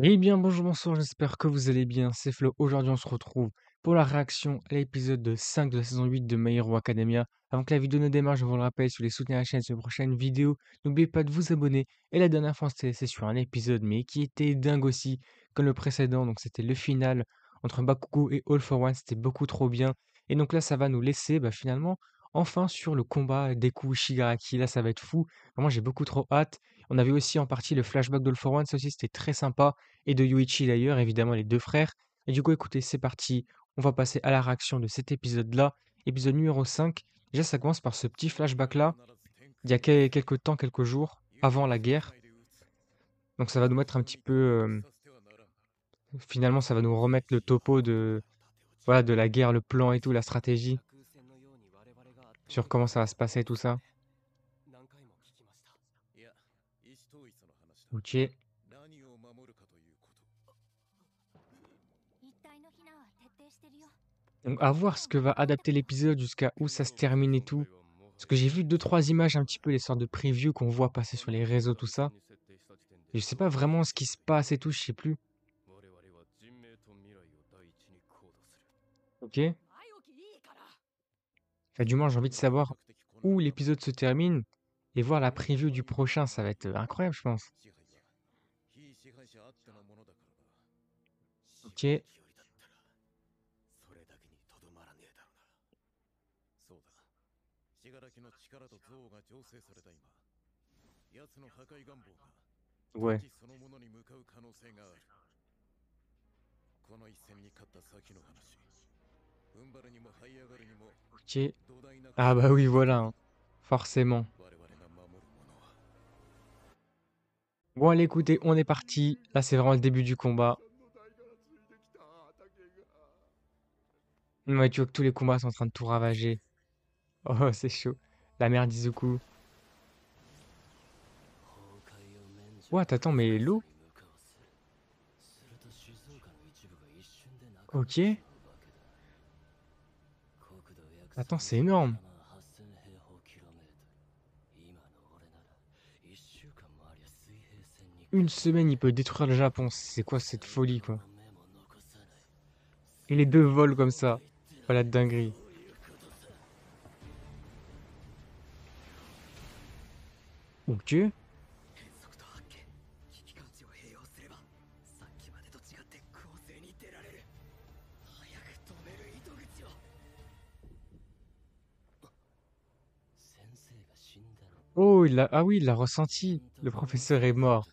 Eh bien, bonjour, bonsoir, j'espère que vous allez bien. C'est Flo. Aujourd'hui, on se retrouve pour la réaction à l'épisode 5 de la saison 8 de My Hero Academia. Avant que la vidéo ne démarre, je vous le rappelle, si vous voulez soutenir la chaîne sur les prochaines vidéos, n'oubliez pas de vous abonner. Et la dernière fois, c'est sur un épisode, mais qui était dingue aussi, comme le précédent. Donc, c'était le final entre Bakugo et All for One. C'était beaucoup trop bien. Et donc là, ça va nous laisser finalement, enfin, sur le combat Deku Shigaraki. Là, ça va être fou. Vraiment, j'ai beaucoup trop hâte. On avait aussi en partie le flashback d'All for One. Ça aussi, c'était très sympa et de Yuichi d'ailleurs, évidemment les 2 frères. Et du coup, écoutez, c'est parti, on va passer à la réaction de cet épisode-là, épisode numéro 5. Déjà, ça commence par ce petit flashback-là, il y a quelques temps, quelques jours, avant la guerre. Donc ça va nous mettre un petit peu, finalement, ça va nous remettre le topo de, voilà, de la guerre, le plan et tout, la stratégie, sur comment ça va se passer, tout ça. Ok. Donc à voir ce que va adapter l'épisode, jusqu'à où ça se termine et tout. Parce que j'ai vu deux trois images un petit peu, les sortes de previews qu'on voit passer sur les réseaux, tout ça. Et je sais pas vraiment ce qui se passe et tout, je sais plus. Ok. Enfin, du moins, j'ai envie de savoir où l'épisode se termine et voir la preview du prochain. Ça va être incroyable, je pense. Ok. Ouais. Ok. Ah bah oui, voilà, hein. Forcément. Bon, allez, écoutez, on est parti. Là, c'est vraiment le début du combat. Ouais, tu vois que tous les combats sont en train de tout ravager. Oh, c'est chaud. La mère d'Izuku. What, attends, mais l'eau? Ok. Attends, c'est énorme. Une semaine, il peut détruire le Japon. C'est quoi cette folie, quoi? Et les deux volent comme ça. Oh la dinguerie. Ok. Oh, ah oui, il l'a ressenti. Le professeur est mort.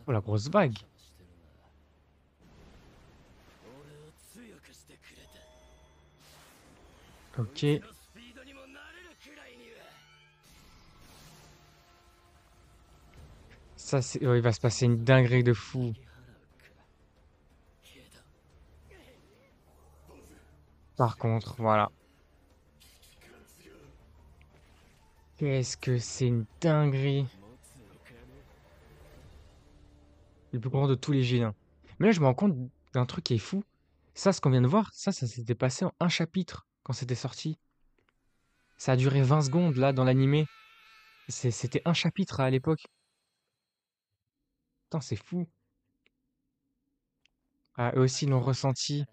Oh, la grosse vague. Ok. Ça, c'est, oh, il va se passer une dinguerie de fou. Par contre, voilà. Qu'est-ce que c'est une dinguerie. Le plus grand de tous les vilains. Mais là, je me rends compte d'un truc qui est fou. Ça, ce qu'on vient de voir, ça s'était passé en un chapitre quand c'était sorti. Ça a duré 20 secondes, là, dans l'animé. C'était un chapitre à l'époque. Putain, c'est fou. Ah, eux aussi l'ont ressenti.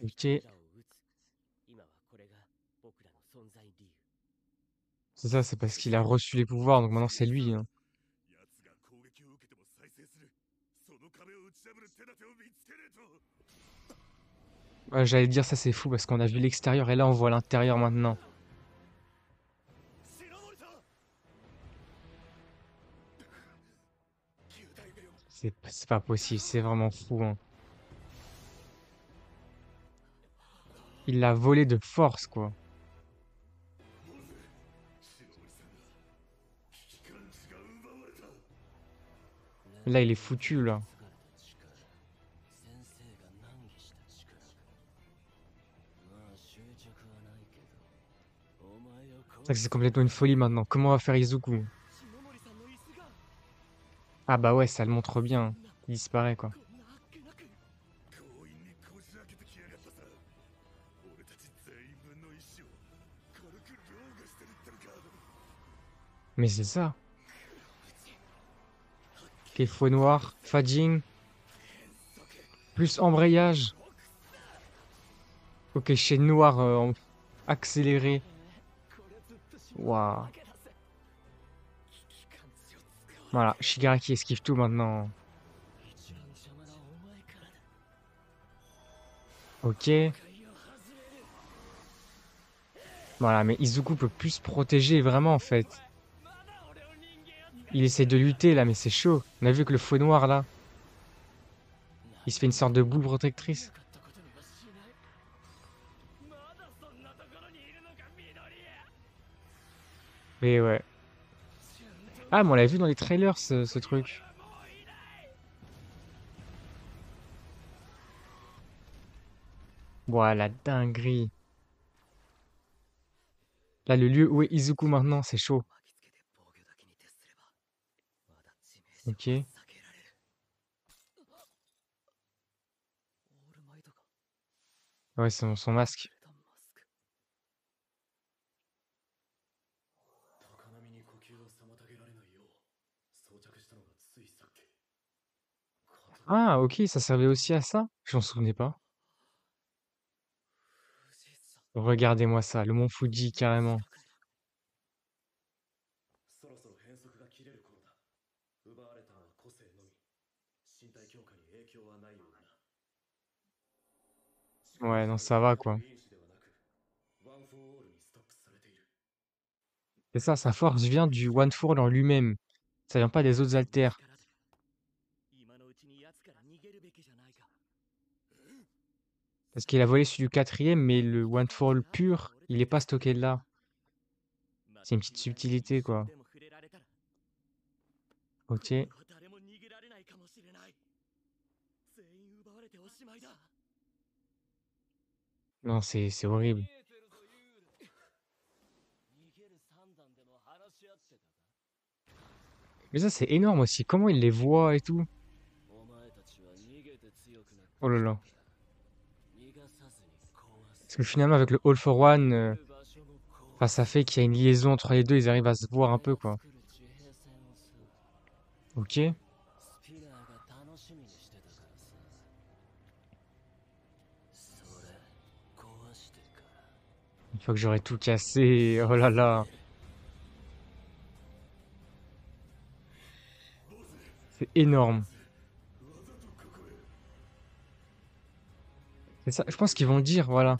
Ok. C'est ça, c'est parce qu'il a reçu les pouvoirs, donc maintenant c'est lui, hein. Ouais, j'allais dire ça, c'est fou parce qu'on a vu l'extérieur et là on voit l'intérieur maintenant. C'est pas possible, c'est vraiment fou, hein. Il l'a volé de force, quoi. Là, il est foutu, là. C'est vrai que c'est complètement une folie maintenant. Comment va faire Izuku? Ah bah ouais, ça le montre bien. Il disparaît, quoi. Mais c'est ça. Ok, fouet noir, fading, plus embrayage. Ok, chaîne noire accéléré. Waouh. Voilà, Shigaraki esquive tout maintenant. Ok. Voilà, mais Izuku peut plus se protéger vraiment en fait. Il essaie de lutter là, mais c'est chaud. On a vu que le fouet noir là, il se fait une sorte de boule protectrice. Mais ouais. Ah, mais on l'a vu dans les trailers ce truc. Voilà, dinguerie. Là, le lieu où est Izuku maintenant, c'est chaud. Ok. Ouais, c'est son masque. Ah, ok, ça servait aussi à ça? Je m'en souvenais pas. Regardez-moi ça, le mont Fuji carrément. Ouais, non, ça va quoi. C'est ça, sa force vient du One for All en lui-même. Ça vient pas des autres alters. Parce qu'il a volé celui du quatrième, mais le One for All pur, il est pas stocké là. C'est une petite subtilité quoi. Ok. Non, c'est horrible. Mais ça, c'est énorme aussi. Comment il les voit et tout. Oh là là. Parce que finalement, avec le All for One, enfin, ça fait qu'il y a une liaison entre les deux. Ils arrivent à se voir un peu, quoi. Ok. Une fois que j'aurai tout cassé. Oh là là. C'est énorme. C'est ça. Je pense qu'ils vont dire, voilà.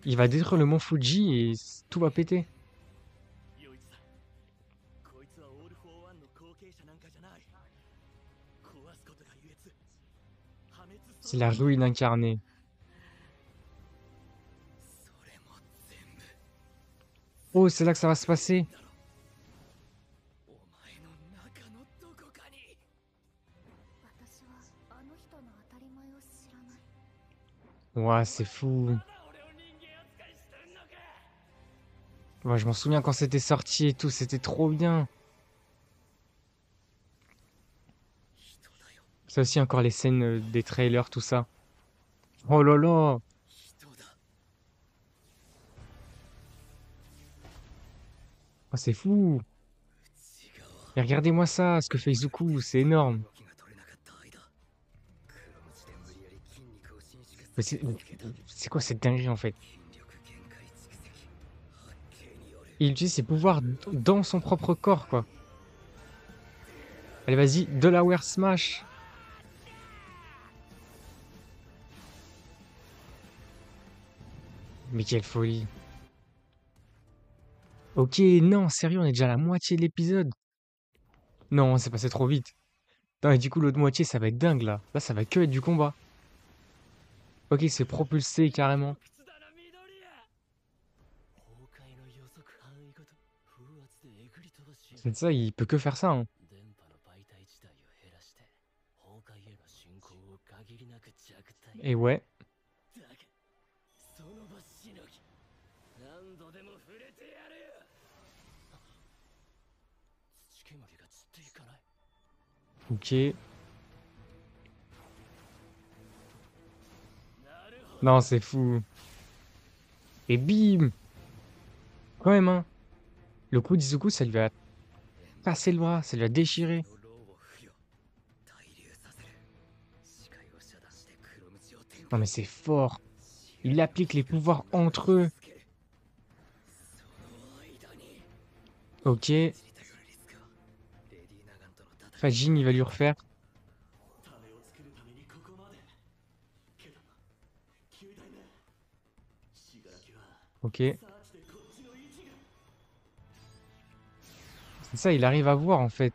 Il va détruire le mont Fuji et tout va péter. C'est la ruine incarnée. Oh, c'est là que ça va se passer. Ouais, c'est fou. Ouais, je m'en souviens quand c'était sorti et tout, c'était trop bien. Ça aussi, encore les scènes des trailers, tout ça. Oh là là. Oh, c'est fou. Et regardez-moi ça, ce que fait Izuku, c'est énorme. Mais c'est quoi cette dinguerie en fait? Il utilise ses pouvoirs dans son propre corps, quoi. Allez, vas-y, Delaware Smash. Mais quelle folie. Ok, non, sérieux, on est déjà à la moitié de l'épisode. Non, c'est passé trop vite. Non, et du coup, l'autre moitié, ça va être dingue là. Là, ça va que être du combat. Ok, c'est propulsé carrément. C'est ça, il peut que faire ça, hein. Et ouais. Ok. Non, c'est fou. Et bim! Quand même, hein. Le coup d'Izuku, ça lui a cassé le bras, ça lui a déchiré. Non mais c'est fort. Il applique les pouvoirs entre eux. Ok. Fajin, il va lui refaire. Ok. C'est ça, il arrive à voir en fait.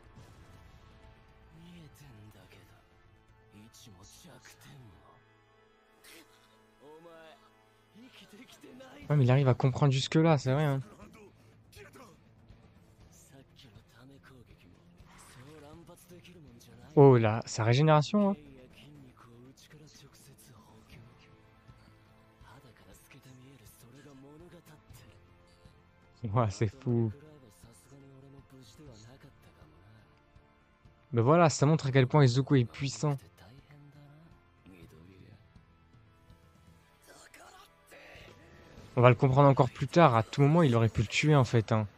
Ouais, mais il arrive à comprendre jusque-là, c'est vrai, hein. Oh là, sa régénération, hein. Ouais, c'est fou. Mais voilà, ça montre à quel point Izuku est puissant. On va le comprendre encore plus tard. À tout moment, il aurait pu le tuer en fait, hein.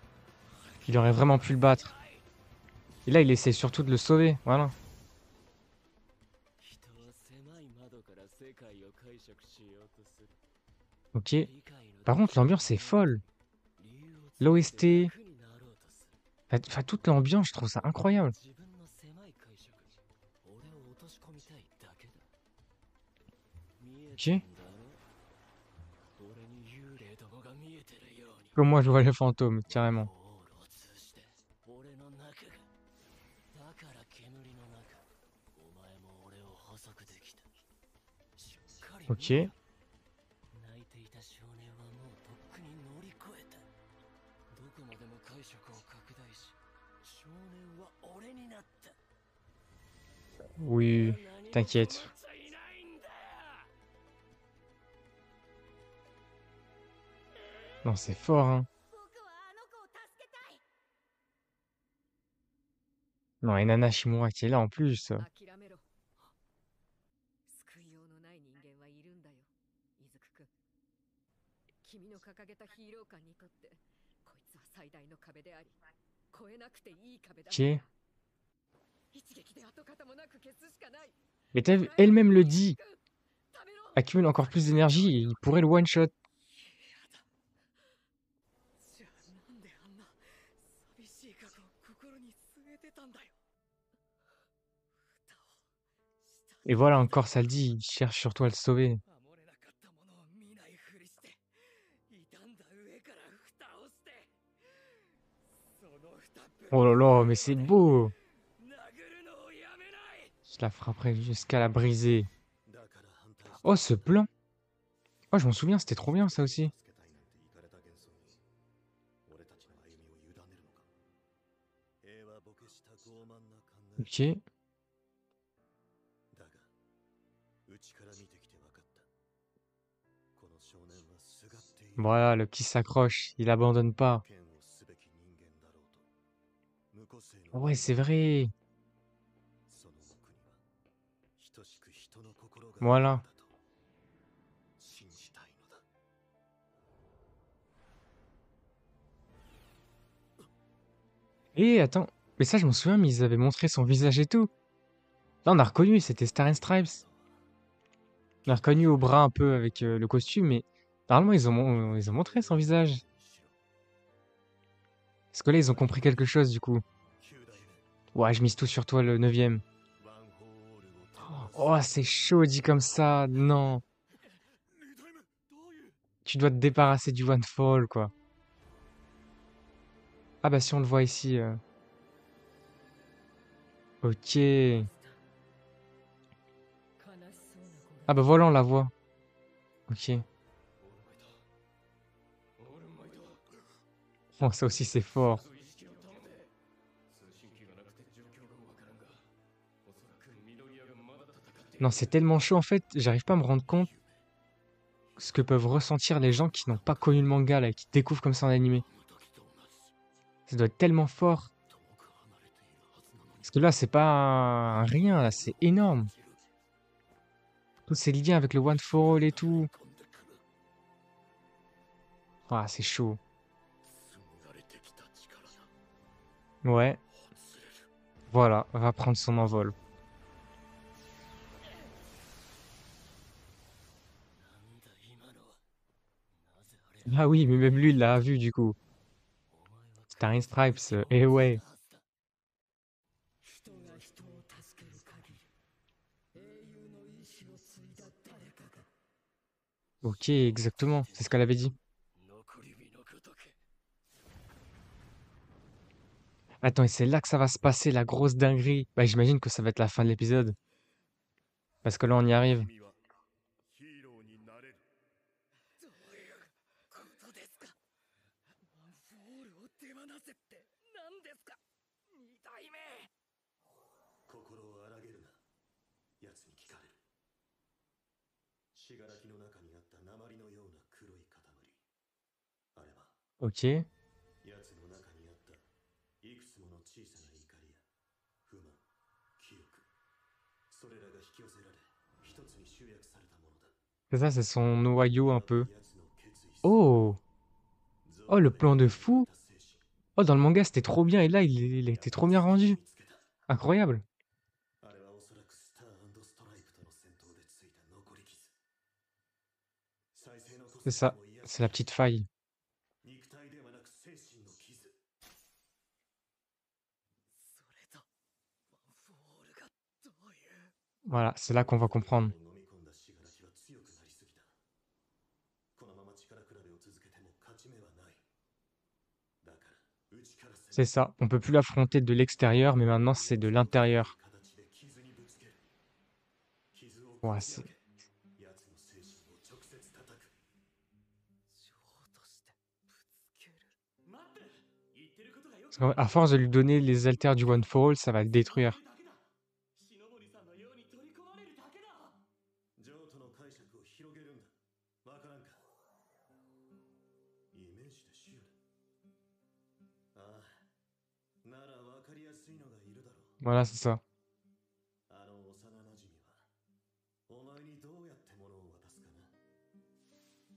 Il aurait vraiment pu le battre. Et là, il essaie surtout de le sauver. Voilà. Ok. Par contre, l'ambiance est folle. L'OST, enfin, toute l'ambiance, je trouve ça incroyable. Ok. Comme moi, je vois les fantômes, carrément. Ok. Oui, t'inquiète. Non, c'est fort, hein. Non, et Nana Shimura qui est là en plus. 諦めろ。救いようのない人間はいるんだよ、伊豆くん。君の掲げたヒーロー感にとって、こいつは最大の壁であり、越えなくていい壁だ。Ok. 一撃で跡形もなく消すしかない。 Mais t'as vu, elle-même le dit. Accumule encore plus d'énergie et il pourrait le one-shot. じゃあなんであんな寂しい過去を心に据えてたんだよ。蓋をした。 Et voilà, encore ça le dit, il cherche surtout à le sauver. 守れなかったものを見ないふりして、傷んだ上から蓋をして、その蓋ぶっ Oh là là, mais c'est beau! 殴るのをやめない。 Je la frapperai jusqu'à la briser. Oh, ce plan! Oh, je m'en souviens, c'était trop bien ça aussi. Ok. Voilà, le petit s'accroche, il abandonne pas. Ouais, c'est vrai. Voilà. Et attends, mais ça je m'en souviens, mais ils avaient montré son visage et tout. Là on a reconnu, c'était Star and Stripes. On a reconnu au bras un peu avec le costume, mais normalement ils ont montré son visage. Parce que là ils ont compris quelque chose du coup. Ouais, je mise tout sur toi le neuvième. Oh, c'est chaud dit comme ça, non. Tu dois te débarrasser du One Fall, quoi. Ah bah si on le voit ici. Ok. Ah bah voilà, on la voit. Ok. Oh, ça aussi c'est fort. Non, c'est tellement chaud en fait, j'arrive pas à me rendre compte ce que peuvent ressentir les gens qui n'ont pas connu le manga là, et qui découvrent comme ça en animé. Ça doit être tellement fort. Parce que là, c'est pas un rien, là, c'est énorme. Tous ces liens avec le One for All et tout. Ah, c'est chaud. 紡がれてきた力だ。 Ouais, 本すれる。 voilà, va prendre son envol. なんだ今のは。なぜあれが Ah oui, mais même lui, il l'a vu du coup. お前は Starring 必ず相 Stripes, 手を eh 見つけ ouais. たはずだ。人が人を助ける限り、英雄の意志を継いだ誰かが Ok, exactement, c'est ce qu'elle avait dit. 残り火のごとく。 Attends, et c'est là que ça va se passer, la grosse dinguerie. Bah, j'imagine que ça va être la fin de l'épisode. Parce que là, on y arrive. 君はヒーローになれる。どういうことですか。ワン・フォールを手放せって何ですか。二代目。心を荒げるな。奴に聞かれる。死柄木の中にあった鉛のような黒い塊。あれは Ok, 奴の中にあったいくつもの小さな怒りや不満、記憶、それらが引き寄せられ一つに集約されたものだ。 c'est ça, c'est son noyau un peu. 奴の決意する Oh, 憎 oh, le 悪 plan で de 生まれ fou. た精神。 Oh, dans le manga, c'était trop bien. Et là, il a été やっ trop と bien それを rendu. 見つけた。 Incroyable. あれはおそらくスター&ストライプとの戦闘でついた残り傷。再生の個 C'est 性 ça, でも癒 c'est せ la ない petite faille. 肉体ではなく精神の傷。それとワン・フォールがどういう。 Voilà, c'est là qu'on va comprendre. 飲み込んだ死柄木は強くなりすぎた。このまま力比べを続けても勝ち目はない。だから内から攻 C'est め ça. On peut plus l'affronter de l'extérieur, mais maintenant, c'est de l'intérieur. 形で傷にぶつける。傷を Ouais, こじ c'est... 開け、奴の精神を直接叩く。情としてぶつける。待って、言ってることがよく parce qu'à force de lui donner les alters du One for All, ça va le détruire. 篠森さんのように取り込まれるだけだ。譲渡の解釈を広げるんだ。わからんか。イメージでシュール。ああ、ならわかりやすいのがいるだろう。 Voilà, c'est ça. あの幼なじみはお前にどうやって物を渡すかな。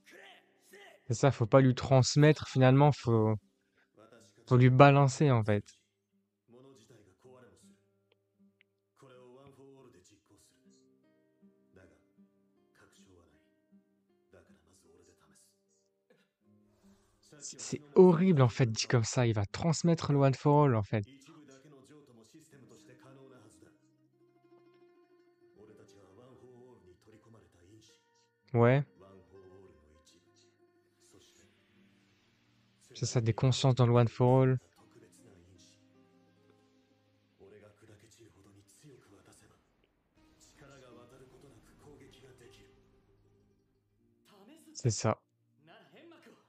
くれ、せい。 C'est ça, faut pas lui transmettre, finalement, faut lui balancer, en fait. 物自体が壊れもする。これをワン・フォー・オールで実行する。だが確証はない。だからまず俺で試す。 C'est horrible, en fait, dit comme ça. Il va transmettre le One for All, en fait. 一部だけの譲渡もシステムとして可能なはずだ。俺たちはワン・フォー・オールに取り込まれた因子。 Ouais, ワン・フォー・オールの一部。そして c'est ça, des consciences dans le One for All. 特別な因子。俺が砕け散るほどに強く渡せば力が渡ることなく攻撃ができる。試す。 C'est ça. なら変幕を。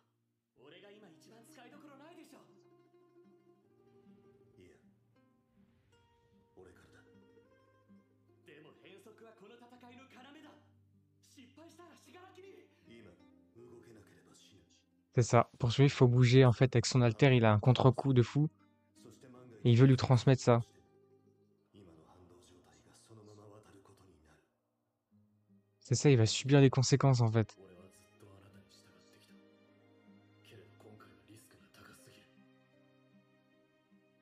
俺が今一番使いどころないでしょ。いや、俺からだ。でも変則はこの戦いの要だ。失敗したら死柄木に。今動けなければ死ぬ。 C'est ça. Pour celui, il faut bouger, en fait, avec son alter. Il a un contre-coup de fou. そして万が Et il veut lui transmettre ça. 今の反動状態がそのまま渡ることになる。 C'est ça, il va subir les conséquences, en fait. 俺はずっとあなたに従ってきた。けれど今回はリスクが高すぎる。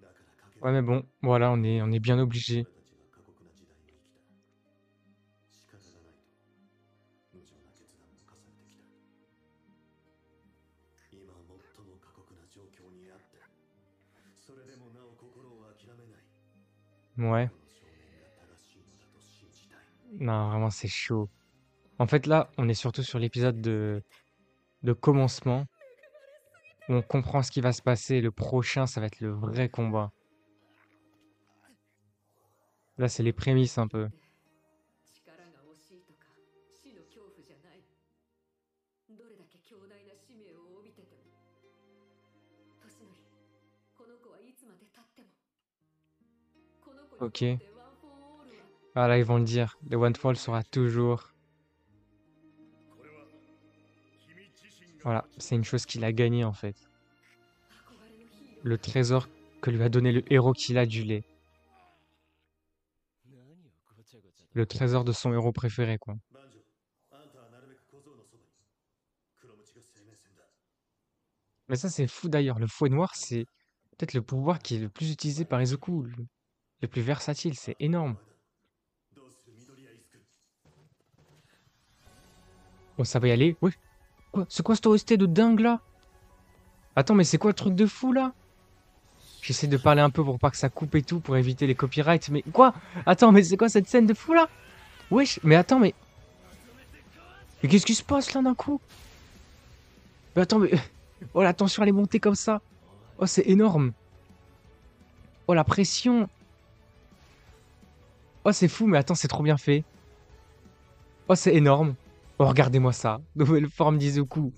だからかけ Ouais, mais bon, voilà, on est bien obligé. 俺たちは過酷な時代を生きた。仕方がないと無情な決断を重ねてきた。今最も過酷な状況にあって、それでもなお心を諦めない。 Ouais. この少年が正しいのだと信じたい。 Non, vraiment, c'est chaud. En fait, là, on est surtout sur l'épisode de commencement, où on comprend ce qui va se passer. Le prochain, ça va être le vrai combat. Là, c'est les prémices un peu. 力が惜しいとか死の恐怖じゃない。どれだけ強大な使命を帯びてても。年寄り、この子はいつまで経っても。この子にとって Ok. ワン・フォー・オールは Ah, là, ils vont le dire. Le One for All sera toujours... これは君自身が Voilà, c'est une chose qu'il a gagnée, en fait. 憧れのヒーロー。 Le trésor que lui a donné le héros qu'il a du lait. 何をごちゃごちゃと。 Le trésor de son héros préféré, quoi. バンジョー、あんたはなるべく小僧のそばに。黒鞭が生命線だ。Mais ça, c'est fou d'ailleurs. Le fouet noir, c'est peut-être le pouvoir qui est le plus utilisé par Izuku, le plus versatile, c'est énorme. どうする緑谷伊豆くん Bon, ça va y aller. Oui. Quoi? C'est quoi cette OST de dingue là? Attends, mais c'est quoi le truc de fou là? J'essaie de parler un peu pour pas que ça coupe et tout, pour éviter les copyrights. Mais quoi? Attends, mais c'est quoi cette scène de fou là? Wesh, mais attends, mais qu'est-ce qui se passe là d'un coup? Mais attends, mais oh la tension elle est montée comme ça. Oh c'est énorme. Oh la pression. Oh c'est fou, mais attends, c'est trop bien fait. Oh c'est énorme. Oh regardez-moi ça. Nouvelle forme d'Izuku.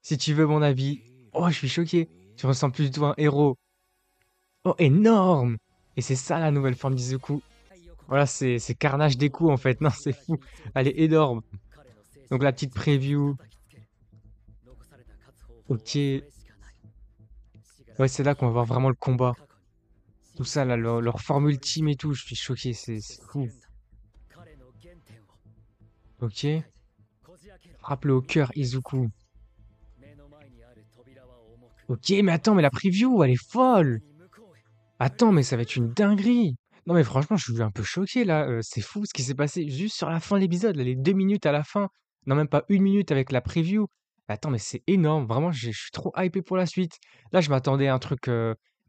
Si tu veux mon avis. Oh je suis choqué. Tu ressembles plus du tout à un héros. Oh énorme. Et c'est ça la nouvelle forme d'Izuku. Voilà, c'est carnage des coups en fait. Non, c'est fou. Elle est énorme. Donc la petite preview. Ok. Ouais, c'est là qu'on va voir vraiment le combat. Tout ça, là, leur forme ultime et tout. Je suis choqué, c'est fou. Ok. Frappe-le au cœur, Izuku. Ok, mais attends, mais la preview, elle est folle. Attends, mais ça va être une dinguerie. Non, mais franchement, je suis un peu choqué là. C'est fou ce qui s'est passé juste sur la fin de l'épisode. Là, les 2 minutes à la fin. Non, même pas 1 minute avec la preview. Attends, mais c'est énorme. Vraiment, je suis trop hypé pour la suite. Là, je m'attendais à un truc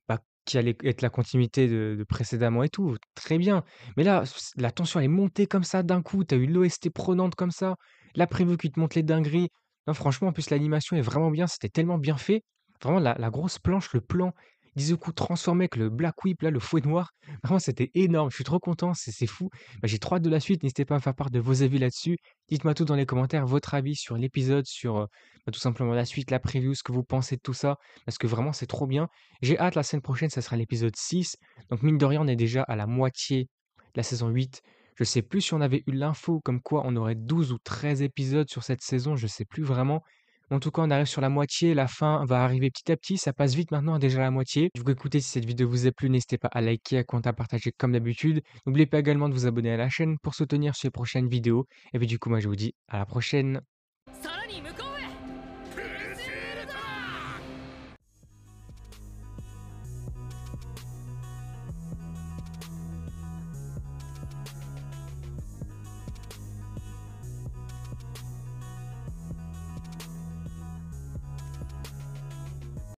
bah, qui allait être la continuité de précédemment et tout. Très bien. Mais là, la tension elle est montée comme ça d'un coup. T'as eu l'OST prenante comme ça. La preview qui te montre les dingueries. Non, franchement, en plus, l'animation est vraiment bien. C'était tellement bien fait. Vraiment, la grosse planche, le plan d'Izuku transformé avec le Black Whip, là, le fouet noir. Vraiment, c'était énorme. Je suis trop content. C'est fou. Bah, j'ai trop hâte de la suite. N'hésitez pas à me faire part de vos avis là-dessus. Dites-moi tout dans les commentaires, votre avis sur l'épisode, sur bah, tout simplement la suite, la preview, ce que vous pensez de tout ça. Parce que vraiment, c'est trop bien. J'ai hâte. La semaine prochaine, ça sera l'épisode 6. Donc, mine de rien, on est déjà à la moitié de la saison 8. Je sais plus si on avait eu l'info comme quoi on aurait 12 ou 13 épisodes sur cette saison. Je sais plus vraiment. En tout cas, on arrive sur la moitié, la fin va arriver petit à petit, ça passe vite maintenant, déjà la moitié. Du coup, écoutez, si cette vidéo vous a plu, n'hésitez pas à liker, à commenter, à partager comme d'habitude. N'oubliez pas également de vous abonner à la chaîne pour soutenir ces prochaines vidéos. Et puis du coup, moi je vous dis à la prochaine.